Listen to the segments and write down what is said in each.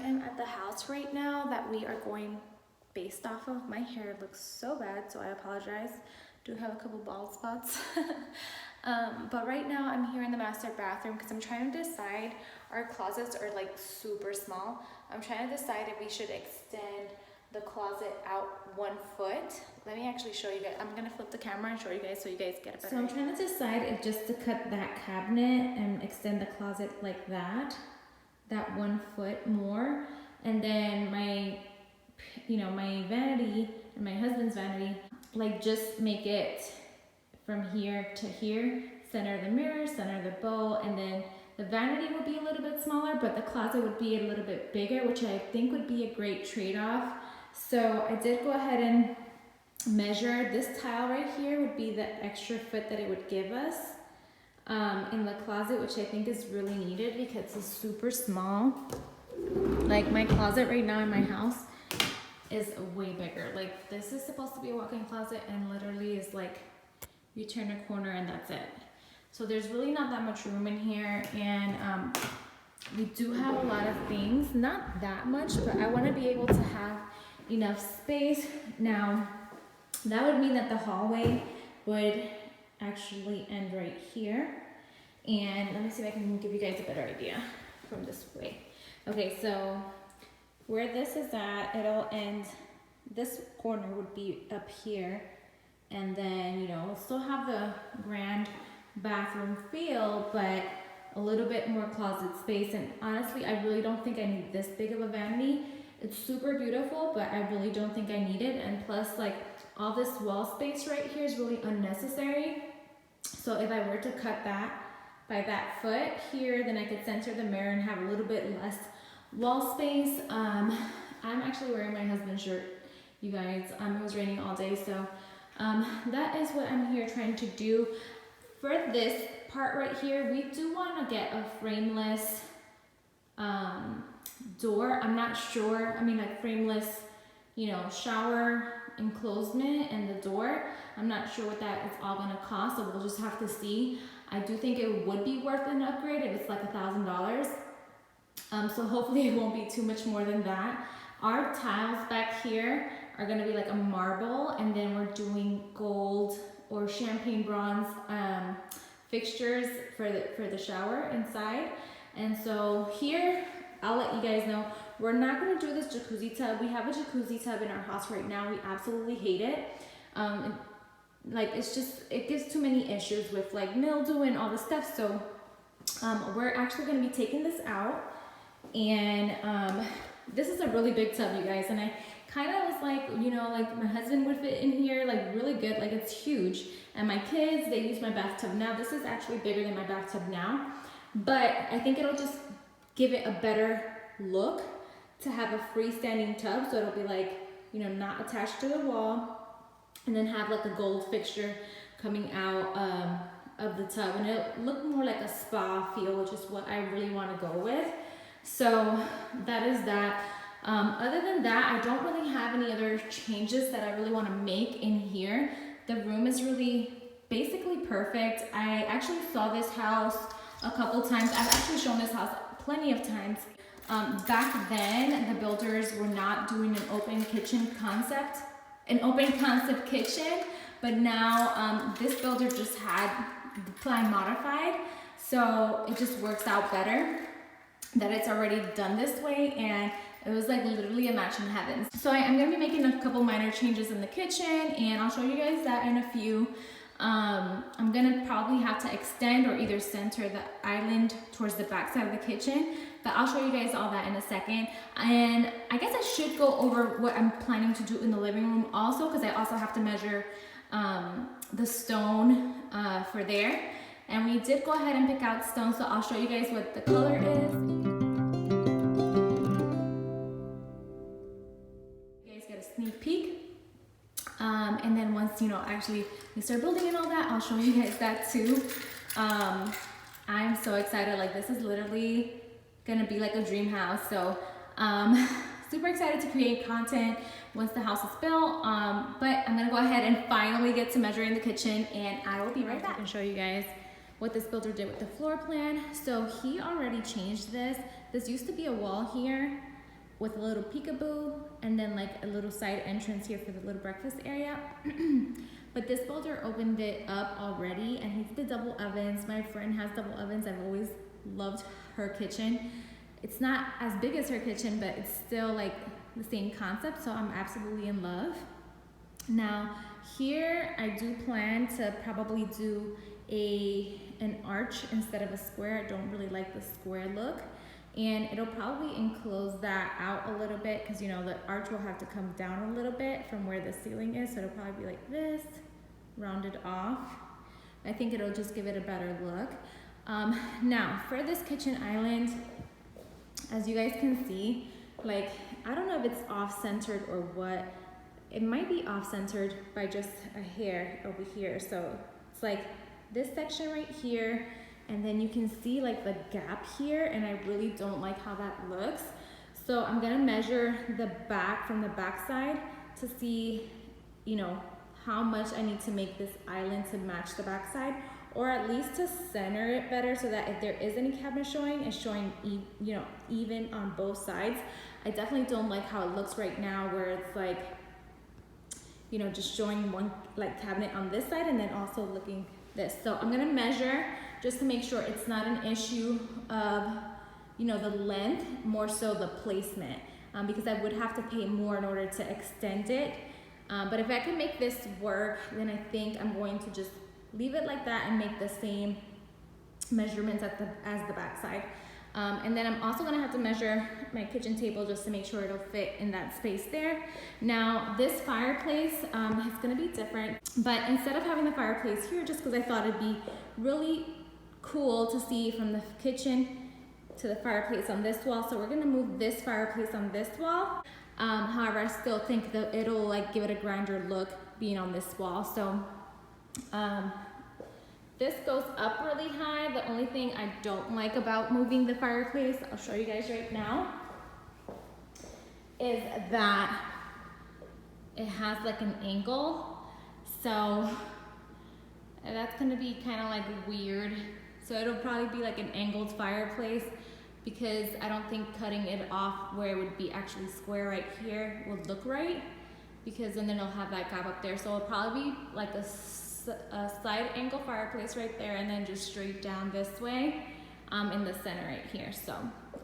am at the house right now that we are going based off of. My hair looks so bad, so I apologize. Do have a couple bald spots. But right now I'm here in the master bathroom because I'm trying to decide. Our closets are like super small. I'm trying to decide if we should extend the closet out 1 foot. Let me actually show you guys. I'm gonna flip the camera and show you guys so you guys get a better idea. So I'm trying to decide if just to cut that cabinet and extend the closet like that 1 foot more, and then my vanity and my husband's vanity, like just make it from here to here, center the mirror, center the bowl, and then the vanity would be a little bit smaller, but the closet would be a little bit bigger, which I think would be a great trade-off. So I did go ahead and measure. This tile right here would be the extra foot that it would give us in the closet, which I think is really needed because it's super small. Like my closet right now in my house is way bigger. Like this is supposed to be a walk-in closet and literally is like you turn a corner and that's it. So there's really not that much room in here, and we do have a lot of things, not that much, but I want to be able to have enough space. Now that would mean that the hallway would actually end right here, and let me see if I can give you guys a better idea from this way. Okay, so where this is at, it'll end, this corner would be up here, and then we'll still have the grand bathroom feel, but a little bit more closet space. And honestly, I really don't think I need this big of a vanity. It's super beautiful, but I really don't think I need it. And plus, like, all this wall space right here is really unnecessary. So if I were to cut that by that foot here, then I could center the mirror and have a little bit less wall space. I'm actually wearing my husband's shirt, you guys. It was raining all day, so that is what I'm here trying to do. For this part right here, we do want to get a frameless door. I'm not sure. I mean, like frameless, shower enclosement and the door. I'm not sure what that is all going to cost, so we'll just have to see. I do think it would be worth an upgrade if it's like $1,000. So hopefully it won't be too much more than that. Our tiles back here are going to be like a marble, and then we're doing gold or champagne bronze fixtures for the shower inside. And so here, I'll let you guys know, we're not going to do this jacuzzi tub. We have a jacuzzi tub in our house right now. We absolutely hate it. Like it gives too many issues with like mildew and all this stuff. So we're actually going to be taking this out, and this is a really big tub, you guys, and I kind of was like, like my husband would fit in here like really good, like it's huge. And my kids, they use my bathtub now. This is actually bigger than my bathtub now, but I think it'll just give it a better look to have a freestanding tub. So it'll be like, not attached to the wall, and then have like a gold fixture coming out of the tub, and it'll look more like a spa feel, which is what I really want to go with. So that is that. Other than that, I don't really have any other changes that I really want to make in here. The room is really basically perfect. I actually saw this house a couple times. I've actually shown this house plenty of times. Back then, the builders were not doing an open concept kitchen, but now this builder just had the plan modified, so it just works out better that it's already done this way, and it was like literally a match in heaven. So I am gonna be making a couple minor changes in the kitchen, and I'll show you guys that in a few. I'm gonna probably have to extend or either center the island towards the back side of the kitchen, but I'll show you guys all that in a second. And I guess I should go over what I'm planning to do in the living room also, because I also have to measure the stone for there. And we did go ahead and pick out stone, so I'll show you guys what the color is. You guys get a sneak peek. And then once, actually we start building and all that, I'll show you guys that too. I'm so excited. Like, this is literally gonna be like a dream house. So super excited to create content once the house is built. But I'm gonna go ahead and finally get to measuring the kitchen, and I will be right back and show you guys what this builder did with the floor plan. So he already changed this. This used to be a wall here, with a little peekaboo and then like a little side entrance here for the little breakfast area. But this builder opened it up already, and he's the double ovens. My friend has double ovens. I've always loved her kitchen. It's not as big as her kitchen, but it's still like the same concept, so I'm absolutely in love. Now here I do plan to probably do an arch instead of a square. I don't really like the square look, and it'll probably enclose that out a little bit, because you know the arch will have to come down a little bit from where the ceiling is, so it'll probably be like this, rounded off. I think it'll just give it a better look. Now for this kitchen island, as you guys can see, like I don't know if it's off-centered or what. It might be off-centered by just a hair over here. So it's like this section right here, and then you can see like the gap here, and I really don't like how that looks. So I'm gonna measure the back from the back side to see, you know, how much I need to make this island to match the back side, or at least to center it better, so that if there is any cabinet showing, it's showing you know, even on both sides. I definitely don't like how it looks right now, where it's like, you know, just showing one like cabinet on this side and then also looking this. So I'm gonna measure just to make sure it's not an issue of, you know, the length, more so the placement, because I would have to pay more in order to extend it. But if I can make this work, then I think I'm going to just leave it like that and make the same measurements as the back side. And then I'm also gonna have to measure my kitchen table just to make sure it'll fit in that space there. Now this fireplace is gonna be different, but instead of having the fireplace here, just because I thought it'd be really cool to see from the kitchen to the fireplace on this wall, so we're gonna move this fireplace on this wall. However, I still think that it'll like give it a grander look being on this wall. So this goes up really high. The only thing I don't like about moving the fireplace, I'll show you guys right now, is that it has like an angle. So that's gonna be kind of like weird. So it'll probably be like an angled fireplace, because I don't think cutting it off where it would be actually square right here would look right, because then it'll have that gap up there. So it'll probably be like a side angle fireplace right there, and then just straight down this way in the center right here. So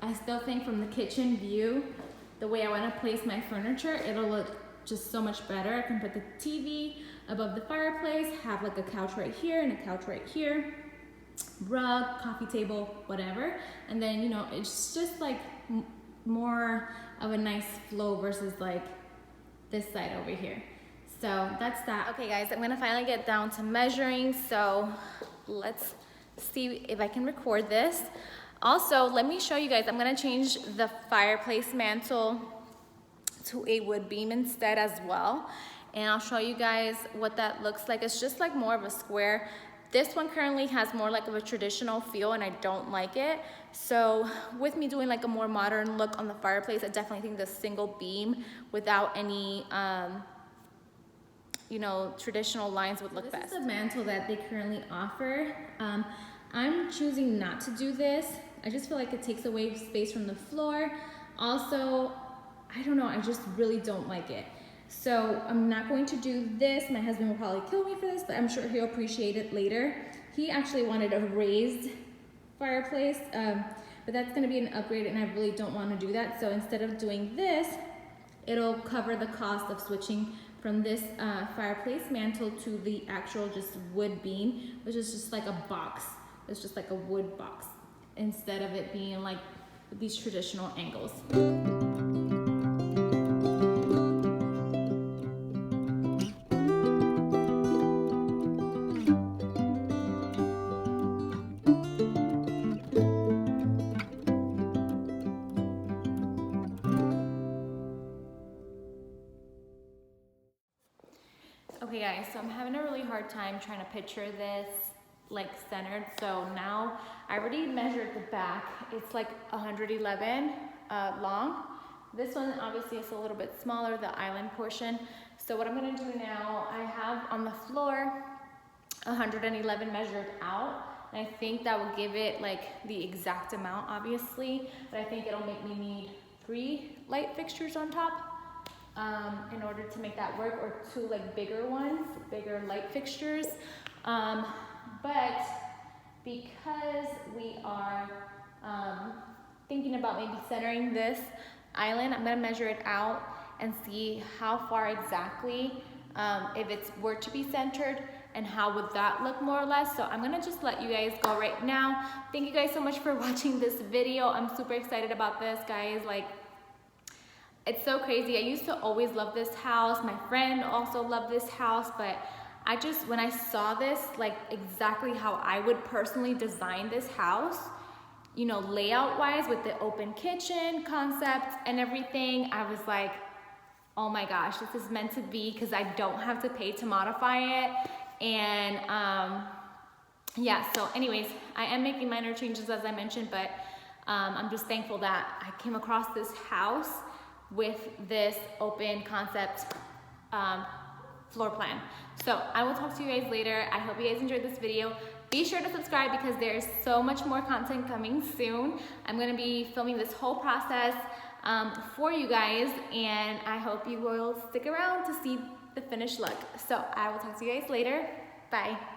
I still think from the kitchen view, the way I want to place my furniture, it'll look just so much better. I can put the TV above the fireplace, have like a couch right here and a couch right here, rug, coffee table, whatever, and then, you know, it's just like more of a nice flow versus like this side over here. So that's that. Okay guys, I'm gonna finally get down to measuring, so let's see if I can record this. Also, let me show you guys, I'm gonna change the fireplace mantle to a wood beam instead as well, and I'll show you guys what that looks like. It's just like more of a square. This one currently has more like of a traditional feel, and I don't like it. So with me doing like a more modern look on the fireplace, I definitely think the single beam without any you know, traditional lines would look best. This is the mantle that they currently offer. I'm choosing not to do this. I just feel like it takes away space from the floor. Also, I don't know, I just really don't like it. So I'm not going to do this. My husband will probably kill me for this, but I'm sure he'll appreciate it later. He actually wanted a raised fireplace, but that's gonna be an upgrade, and I really don't wanna do that. So instead of doing this, it'll cover the cost of switching from this fireplace mantle to the actual just wood beam, which is just like a box. It's just like a wood box, instead of it being like these traditional angles. Okay guys, so I'm having a really hard time trying to picture this like centered. So now I already measured the back. It's like 111 long. This one obviously is a little bit smaller, the island portion. So what I'm gonna do now, I have on the floor 111 measured out. And I think that will give it like the exact amount, obviously, but I think it'll make me need 3 light fixtures on top in order to make that work, or 2 like bigger ones, bigger light fixtures. But because we are thinking about maybe centering this island, I'm gonna measure it out and see how far exactly, if it were to be centered, and how would that look more or less. So I'm gonna just let you guys go right now. Thank you guys so much for watching this video. I'm super excited about this, guys. Like, it's so crazy. I used to always love this house. My friend also loved this house, but I just, when I saw this, like exactly how I would personally design this house, you know, layout wise with the open kitchen concept and everything, I was like, oh my gosh, this is meant to be, because I don't have to pay to modify it. And yeah, so anyways, I am making minor changes as I mentioned, but I'm just thankful that I came across this house with this open concept floor plan. So I will talk to you guys later. I hope you guys enjoyed this video. Be sure to subscribe because there's so much more content coming soon. I'm gonna be filming this whole process for you guys, and I hope you will stick around to see the finished look. So I will talk to you guys later. Bye.